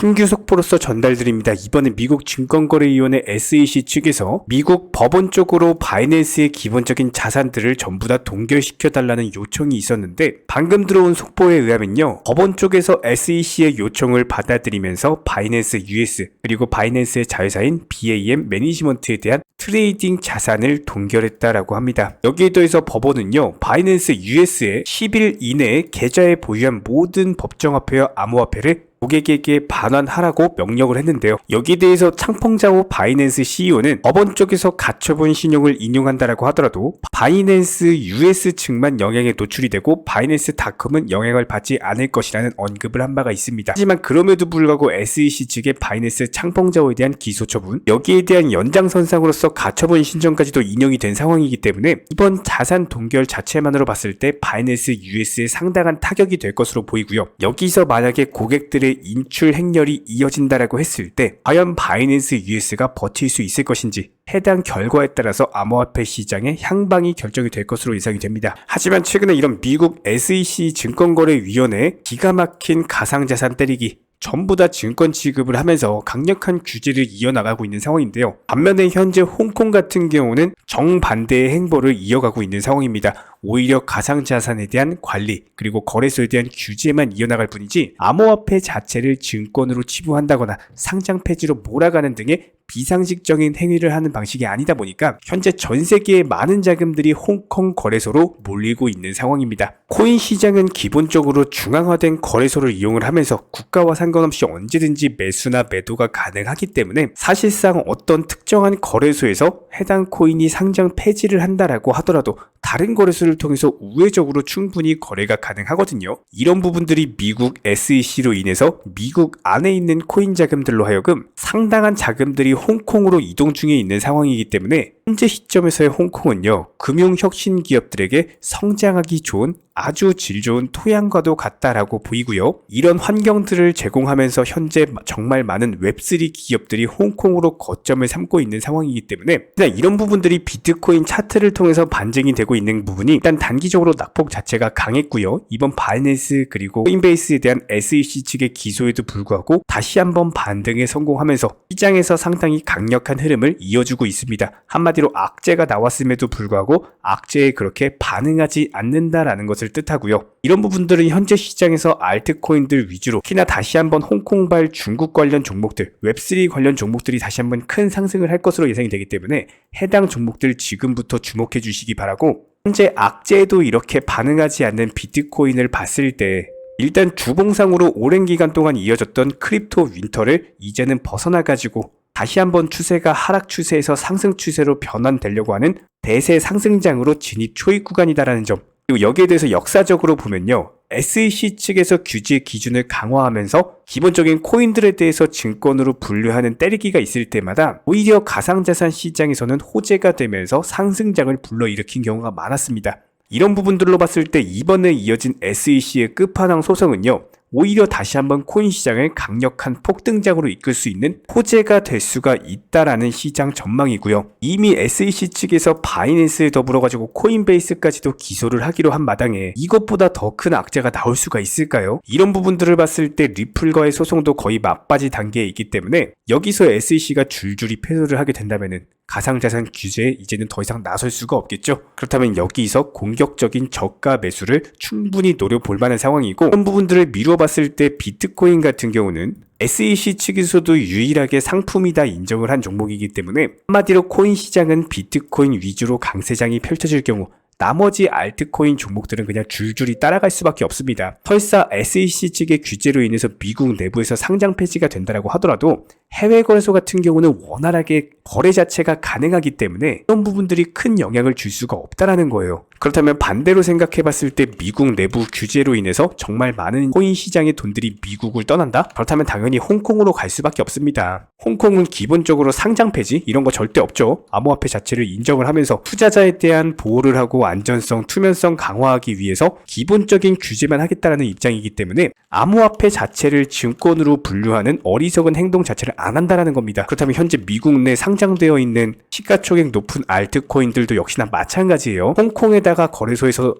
신규 속보로서 전달드립니다. 이번에 미국 증권거래위원회 SEC 측에서 미국 법원 쪽으로 바이낸스의 기본적인 자산들을 전부 다 동결시켜달라는 요청이 있었는데, 방금 들어온 속보에 의하면요, 법원 쪽에서 SEC의 요청을 받아들이면서 바이낸스 US 그리고 바이낸스의 자회사인 BAM 매니지먼트에 대한 트레이딩 자산을 동결했다라고 합니다. 여기에 더해서 법원은요, 바이낸스 US에 10일 이내에 계좌에 보유한 모든 법정화폐와 암호화폐를 고객에게 반환하라고 명령을 했는데요. 여기에 대해서 창펑자오 바이낸스 CEO는 법원 쪽에서 가처분 신용을 인용한다라고 하더라도 바이낸스 US 측만 영향에 노출이 되고 바이낸스닷컴은 영향을 받지 않을 것이라는 언급을 한 바가 있습니다. 하지만 그럼에도 불구하고 SEC 측의 바이낸스 창펑자오에 대한 기소 처분, 여기에 대한 연장선상으로서 가처분 신청까지도 인용이 된 상황이기 때문에 이번 자산 동결 자체만으로 봤을 때 바이낸스 US에 상당한 타격이 될 것으로 보이고요. 여기서 만약에 고객들의 인출 행렬이 이어진다라고 했을 때 과연 바이낸스 US가 버틸 수 있을 것인지, 해당 결과에 따라서 암호화폐 시장의 향방이 결정이 될 것으로 예상이 됩니다. 하지만 최근에 이런 미국 SEC 증권거래위원회의 기가 막힌 가상자산 때리기, 전부 다 증권 취급을 하면서 강력한 규제를 이어나가고 있는 상황인데요. 반면에 현재 홍콩 같은 경우는 정반대의 행보를 이어가고 있는 상황입니다. 오히려 가상자산에 대한 관리 그리고 거래소에 대한 규제만 이어나갈 뿐이지 암호화폐 자체를 증권으로 치부한다거나 상장 폐지로 몰아가는 등의 비상식적인 행위를 하는 방식이 아니다 보니까 현재 전 세계의 많은 자금들이 홍콩 거래소로 몰리고 있는 상황입니다. 코인 시장은 기본적으로 중앙화된 거래소를 이용을 하면서 국가와 상관없이 언제든지 매수나 매도가 가능하기 때문에 사실상 어떤 특정한 거래소에서 해당 코인이 상장 폐지를 한다라고 하더라도 다른 거래소를 통해서 우회적으로 충분히 거래가 가능하거든요. 이런 부분들이 미국 SEC로 인해서 미국 안에 있는 코인 자금들로 하여금 상당한 자금들이 홍콩으로 이동 중에 있는 상황이기 때문에 현재 시점에서의 홍콩은요, 금융혁신 기업들에게 성장하기 좋은 아주 질 좋은 토양과도 같다라고 보이고요. 이런 환경들을 제공하면서 현재 정말 많은 웹3 기업들이 홍콩으로 거점을 삼고 있는 상황이기 때문에 이런 부분들이 비트코인 차트를 통해서 반증이 되고 있는 부분이 일단 단기적으로 낙폭 자체가 강했고요. 이번 바이낸스 그리고 코인베이스에 대한 SEC 측의 기소에도 불구하고 다시 한번 반등에 성공하면서 시장에서 상당히 강력한 흐름을 이어주고 있습니다. 한마디로 악재가 나왔음에도 불구하고 악재에 그렇게 반응하지 않는다라는 것을 뜻하고요. 이런 부분들은 현재 시장에서 알트코인들 위주로 특히나 다시 한번 홍콩발 중국 관련 종목들, 웹3 관련 종목들이 다시 한번 큰 상승을 할 것으로 예상이 되기 때문에 해당 종목들 지금부터 주목해 주시기 바라고, 현재 악재에도 이렇게 반응하지 않는 비트코인을 봤을 때 일단 주봉상으로 오랜 기간 동안 이어졌던 크립토 윈터를 이제는 벗어나가지고 다시 한번 추세가 하락 추세에서 상승 추세로 변환되려고 하는 대세 상승장으로 진입 초입 구간이다라는 점, 그리고 여기에 대해서 역사적으로 보면요, SEC 측에서 규제 기준을 강화하면서 기본적인 코인들에 대해서 증권으로 분류하는 때리기가 있을 때마다 오히려 가상자산 시장에서는 호재가 되면서 상승장을 불러일으킨 경우가 많았습니다. 이런 부분들로 봤을 때 이번에 이어진 SEC의 끝판왕 소송은요, 오히려 다시 한번 코인 시장을 강력한 폭등장으로 이끌 수 있는 호재가 될 수가 있다라는 시장 전망이고요. 이미 SEC 측에서 바이낸스에 더불어가지고 코인베이스까지도 기소를 하기로 한 마당에 이것보다 더 큰 악재가 나올 수가 있을까요? 이런 부분들을 봤을 때 리플과의 소송도 거의 맞바지 단계에 있기 때문에 여기서 SEC가 줄줄이 패소를 하게 된다면은 가상자산 규제에 이제는 더 이상 나설 수가 없겠죠. 그렇다면 여기서 공격적인 저가 매수를 충분히 노려볼 만한 상황이고, 이런 부분들을 미루어 봤을 때 비트코인 같은 경우는 SEC 측에서도 유일하게 상품이다 인정을 한 종목이기 때문에 한마디로 코인 시장은 비트코인 위주로 강세장이 펼쳐질 경우 나머지 알트코인 종목들은 그냥 줄줄이 따라갈 수밖에 없습니다. 설사 SEC 측의 규제로 인해서 미국 내부에서 상장 폐지가 된다라고 하더라도 해외 거래소 같은 경우는 원활하게 거래 자체가 가능하기 때문에 이런 부분들이 큰 영향을 줄 수가 없다라는 거예요. 그렇다면 반대로 생각해 봤을 때 미국 내부 규제로 인해서 정말 많은 코인 시장의 돈들이 미국을 떠난다? 그렇다면 당연히 홍콩으로 갈 수밖에 없습니다. 홍콩은 기본적으로 상장 폐지 이런 거 절대 없죠. 암호화폐 자체를 인정을 하면서 투자자에 대한 보호를 하고 안전성, 투명성 강화하기 위해서 기본적인 규제만 하겠다라는 입장이기 때문에 암호화폐 자체를 증권으로 분류하는 어리석은 행동 자체를 안 한다라는 겁니다. 그렇다면 현재 미국 내 상장되어 있는 시가총액 높은 알트코인들도 역시나 마찬가지예요. 홍콩에다가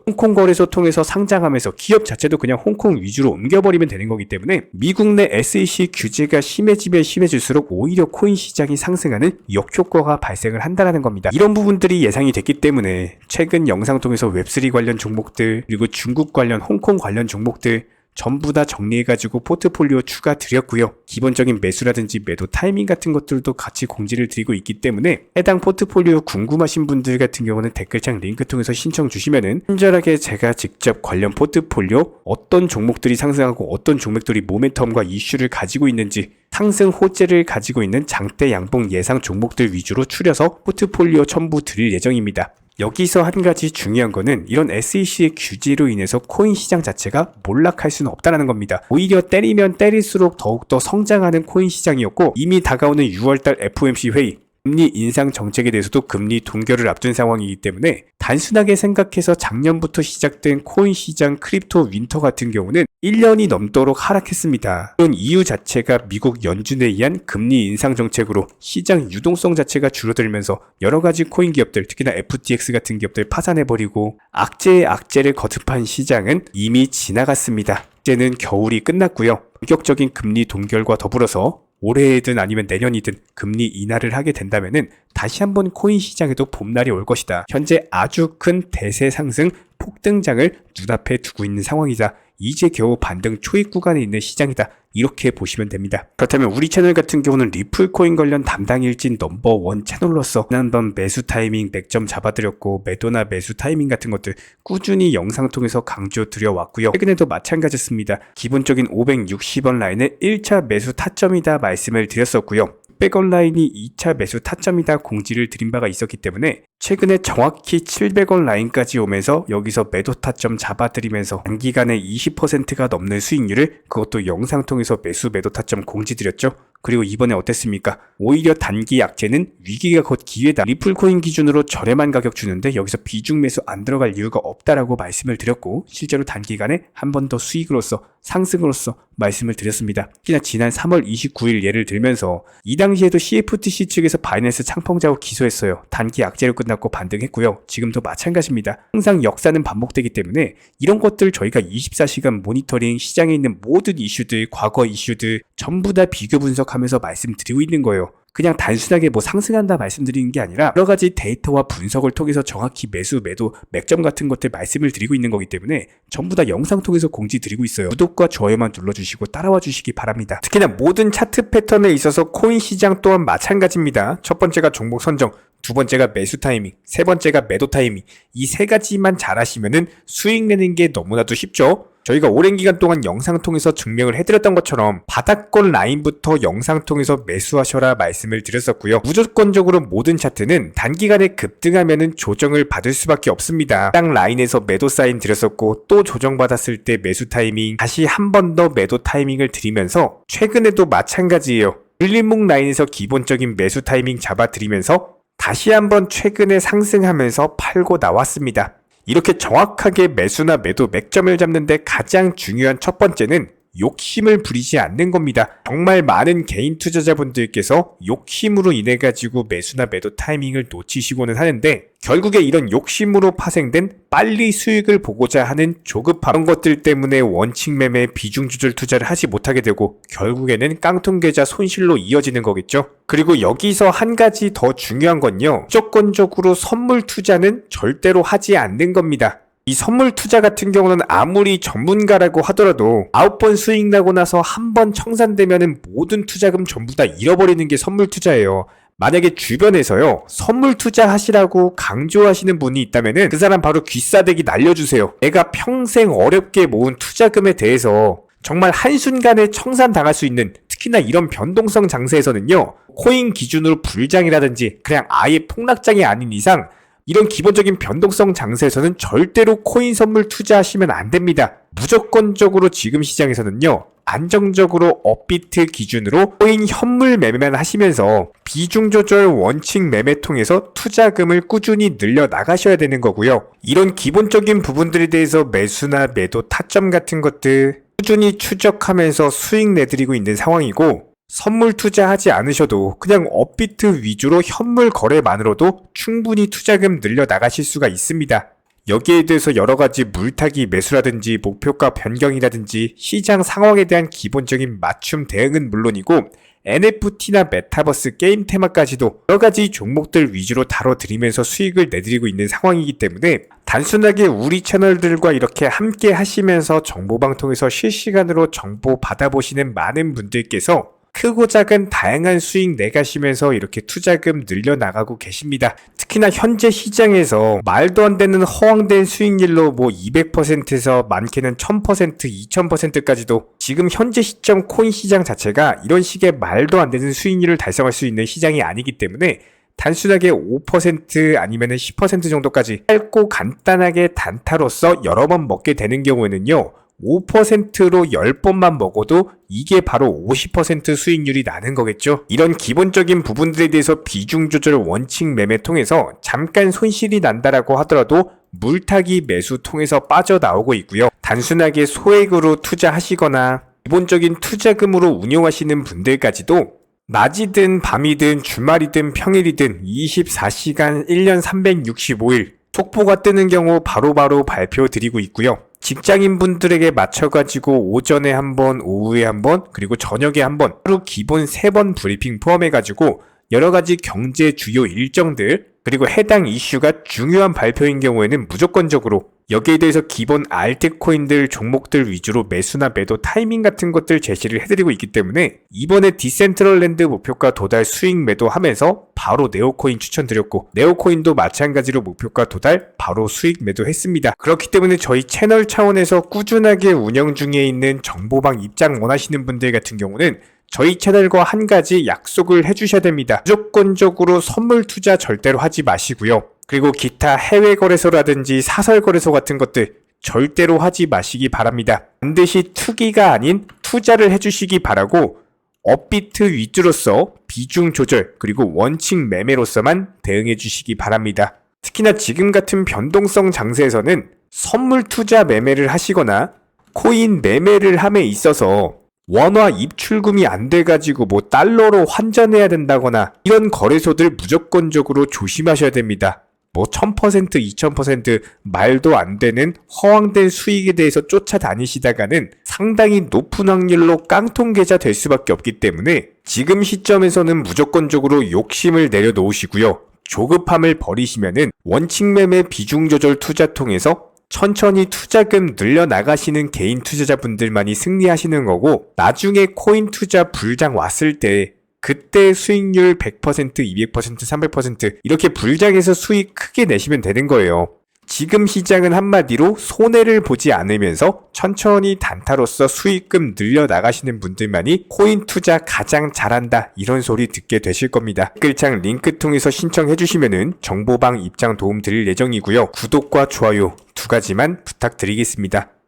홍콩 거래소 통해서 상장하면서 기업 자체도 그냥 홍콩 위주로 옮겨버리면 되는 거기 때문에 미국 내 SEC 규제가 심해지면 심해질수록 오히려 코인 시장이 상승하는 역효과가 발생을 한다는 겁니다. 이런 부분들이 예상이 됐기 때문에 최근 영상 통해서 웹3 관련 종목들 그리고 중국 관련 홍콩 관련 종목들 전부 다 정리해가지고 포트폴리오 추가 드렸고요. 기본적인 매수라든지 매도 타이밍 같은 것들도 같이 공지를 드리고 있기 때문에 해당 포트폴리오 궁금하신 분들 같은 경우는 댓글창 링크 통해서 신청 주시면은 친절하게 제가 직접 관련 포트폴리오 어떤 종목들이 상승하고 어떤 종목들이 모멘텀과 이슈를 가지고 있는지 상승 호재를 가지고 있는 장대 양봉 예상 종목들 위주로 추려서 포트폴리오 첨부 드릴 예정입니다. 여기서 한 가지 중요한 거는 이런 SEC의 규제로 인해서 코인 시장 자체가 몰락할 수는 없다는 겁니다. 오히려 때리면 때릴수록 더욱더 성장하는 코인 시장이었고 이미 다가오는 6월달 FOMC 회의 금리 인상 정책에 대해서도 금리 동결을 앞둔 상황이기 때문에 단순하게 생각해서 작년부터 시작된 코인 시장 크립토 윈터 같은 경우는 1년이 넘도록 하락했습니다. 이런 이유 자체가 미국 연준에 의한 금리 인상 정책으로 시장 유동성 자체가 줄어들면서 여러가지 코인 기업들 특히나 FTX 같은 기업들 파산해버리고 악재에 악재를 거듭한 시장은 이미 지나갔습니다. 이제는 겨울이 끝났고요. 본격적인 금리 동결과 더불어서 올해든 아니면 내년이든 금리 인하를 하게 된다면은 다시 한번 코인 시장에도 봄날이 올 것이다. 현재 아주 큰 대세 상승 폭등장을 눈앞에 두고 있는 상황이다. 이제 겨우 반등 초입 구간에 있는 시장이다. 이렇게 보시면 됩니다. 그렇다면 우리 채널 같은 경우는 리플코인 관련 담당일진 넘버원 채널로서 지난번 매수 타이밍 맥점 잡아드렸고 매도나 매수 타이밍 같은 것들 꾸준히 영상 통해서 강조드려 왔고요. 최근에도 마찬가지였습니다. 기본적인 560원 라인의 1차 매수 타점이다 말씀을 드렸었고요. 600원 라인이 2차 매수 타점이다 공지를 드린 바가 있었기 때문에 최근에 정확히 700원 라인까지 오면서 여기서 매도 타점 잡아드리면서 단기간에 20%가 넘는 수익률을 그것도 영상 통해서 매수 매도 타점 공지 드렸죠. 그리고 이번에 어땠습니까? 오히려 단기 약재는 위기가 곧 기회다. 리플코인 기준으로 저렴한 가격 주는데 여기서 비중 매수 안 들어갈 이유가 없다라고 말씀을 드렸고 실제로 단기간에 한 번 더 수익으로서 상승으로서 말씀을 드렸습니다. 특히나 지난 3월 29일 예를 들면서 이 당시에도 CFTC 측에서 바이낸스 창펑작업 기소했어요. 단기 약재로 끝났고 반등했고요. 지금도 마찬가지입니다. 항상 역사는 반복되기 때문에 이런 것들 저희가 24시간 모니터링 시장에 있는 모든 이슈들 과거 이슈들 전부 다 비교 분석하면서 말씀드리고 있는 거예요. 그냥 단순하게 뭐 상승한다 말씀드리는 게 아니라 여러 가지 데이터와 분석을 통해서 정확히 매수, 매도, 맥점 같은 것들 말씀을 드리고 있는 거기 때문에 전부 다 영상 통해서 공지 드리고 있어요. 구독과 좋아요만 눌러주시고 따라와 주시기 바랍니다. 특히나 모든 차트 패턴에 있어서 코인 시장 또한 마찬가지입니다. 첫 번째가 종목 선정, 두 번째가 매수 타이밍, 세 번째가 매도 타이밍. 이 세 가지만 잘하시면은 수익 내는 게 너무나도 쉽죠. 저희가 오랜 기간 동안 영상 통해서 증명을 해드렸던 것처럼 바닥권 라인부터 영상 통해서 매수하셔라 말씀을 드렸었고요. 무조건적으로 모든 차트는 단기간에 급등하면은 조정을 받을 수밖에 없습니다. 딱 라인에서 매도 사인 드렸었고 또 조정받았을 때 매수 타이밍 다시 한 번 더 매도 타이밍을 드리면서 최근에도 마찬가지예요. 밀림목 라인에서 기본적인 매수 타이밍 잡아드리면서 다시 한번 최근에 상승하면서 팔고 나왔습니다. 이렇게 정확하게 매수나 매도 맥점을 잡는데 가장 중요한 첫 번째는 욕심을 부리지 않는 겁니다. 정말 많은 개인 투자자분들께서 욕심으로 인해 가지고 매수나 매도 타이밍을 놓치시고는 하는데 결국에 이런 욕심으로 파생된 빨리 수익을 보고자 하는 조급함 이런 것들 때문에 원칙 매매 비중 조절 투자를 하지 못하게 되고 결국에는 깡통 계좌 손실로 이어지는 거겠죠. 그리고 여기서 한 가지 더 중요한 건요. 무조건적으로 선물 투자는 절대로 하지 않는 겁니다. 이 선물 투자 같은 경우는 아무리 전문가라고 하더라도 9번 수익 나고 나서 한 번 청산되면은 모든 투자금 전부 다 잃어버리는 게 선물 투자예요. 만약에 주변에서요 선물 투자하시라고 강조하시는 분이 있다면은 그 사람 바로 귀싸대기 날려주세요. 내가 평생 어렵게 모은 투자금에 대해서 정말 한순간에 청산당할 수 있는 특히나 이런 변동성 장세에서는요 코인 기준으로 불장이라든지 그냥 아예 폭락장이 아닌 이상 이런 기본적인 변동성 장세에서는 절대로 코인 선물 투자하시면 안 됩니다. 무조건적으로 지금 시장에서는요 안정적으로 업비트 기준으로 코인 현물 매매만 하시면서 비중 조절 원칙 매매 통해서 투자금을 꾸준히 늘려 나가셔야 되는 거고요. 이런 기본적인 부분들에 대해서 매수나 매도 타점 같은 것들 꾸준히 추적하면서 수익 내드리고 있는 상황이고 선물 투자하지 않으셔도 그냥 업비트 위주로 현물 거래만으로도 충분히 투자금 늘려 나가실 수가 있습니다. 여기에 대해서 여러 가지 물타기 매수라든지 목표가 변경이라든지 시장 상황에 대한 기본적인 맞춤 대응은 물론이고 NFT나 메타버스 게임 테마까지도 여러 가지 종목들 위주로 다뤄드리면서 수익을 내드리고 있는 상황이기 때문에 단순하게 우리 채널들과 이렇게 함께 하시면서 정보방 통해서 실시간으로 정보 받아보시는 많은 분들께서 크고 작은 다양한 수익 내가시면서 이렇게 투자금 늘려나가고 계십니다. 특히나 현재 시장에서 말도 안 되는 허황된 수익률로 200%에서 많게는 1000%, 2000%까지도 지금 현재 시점 코인 시장 자체가 이런 식의 말도 안 되는 수익률을 달성할 수 있는 시장이 아니기 때문에 단순하게 5% 아니면 10% 정도까지 짧고 간단하게 단타로서 여러 번 먹게 되는 경우에는요, 5%로 10번만 먹어도 이게 바로 50% 수익률이 나는 거겠죠. 이런 기본적인 부분들에 대해서 비중 조절 원칙 매매 통해서 잠깐 손실이 난다라고 하더라도 물타기 매수 통해서 빠져나오고 있고요. 단순하게 소액으로 투자하시거나 기본적인 투자금으로 운용하시는 분들까지도 낮이든 밤이든 주말이든 평일이든 24시간 1년 365일 속보가 뜨는 경우 바로바로 발표 드리고 있고요. 직장인 분들에게 맞춰가지고 오전에 한 번, 오후에 한 번, 그리고 저녁에 한 번, 하루 기본 3번 브리핑 포함해가지고 여러가지 경제 주요 일정들, 그리고 해당 이슈가 중요한 발표인 경우에는 무조건적으로 여기에 대해서 기본 알트코인들 종목들 위주로 매수나 매도 타이밍 같은 것들 제시를 해드리고 있기 때문에 이번에 디센트럴랜드 목표가 도달 수익 매도하면서 바로 네오코인 추천드렸고 네오코인도 마찬가지로 목표가 도달 바로 수익 매도했습니다. 그렇기 때문에 저희 채널 차원에서 꾸준하게 운영 중에 있는 정보방 입장 원하시는 분들 같은 경우는 저희 채널과 한 가지 약속을 해주셔야 됩니다. 무조건적으로 선물 투자 절대로 하지 마시고요. 그리고 기타 해외 거래소라든지 사설 거래소 같은 것들 절대로 하지 마시기 바랍니다. 반드시 투기가 아닌 투자를 해주시기 바라고 업비트 위주로서 비중 조절 그리고 원칙 매매로서만 대응해 주시기 바랍니다. 특히나 지금 같은 변동성 장세에서는 선물 투자 매매를 하시거나 코인 매매를 함에 있어서 원화 입출금이 안 돼가지고 달러로 환전해야 된다거나 이런 거래소들 무조건적으로 조심하셔야 됩니다. 1000%, 2000% 말도 안 되는 허황된 수익에 대해서 쫓아다니시다가는 상당히 높은 확률로 깡통 계좌 될 수밖에 없기 때문에 지금 시점에서는 무조건적으로 욕심을 내려놓으시고요. 조급함을 버리시면은 원칙 매매 비중 조절 투자 통해서 천천히 투자금 늘려나가시는 개인 투자자분들만이 승리하시는 거고 나중에 코인 투자 불장 왔을 때 그때 수익률 100%, 200%, 300% 이렇게 불장해서 수익 크게 내시면 되는 거예요. 지금 시장은 한마디로 손해를 보지 않으면서 천천히 단타로서 수익금 늘려나가시는 분들만이 코인 투자 가장 잘한다 이런 소리 듣게 되실 겁니다. 댓글창 링크 통해서 신청해 주시면은 정보방 입장 도움 드릴 예정이고요. 구독과 좋아요 2가지만 부탁드리겠습니다.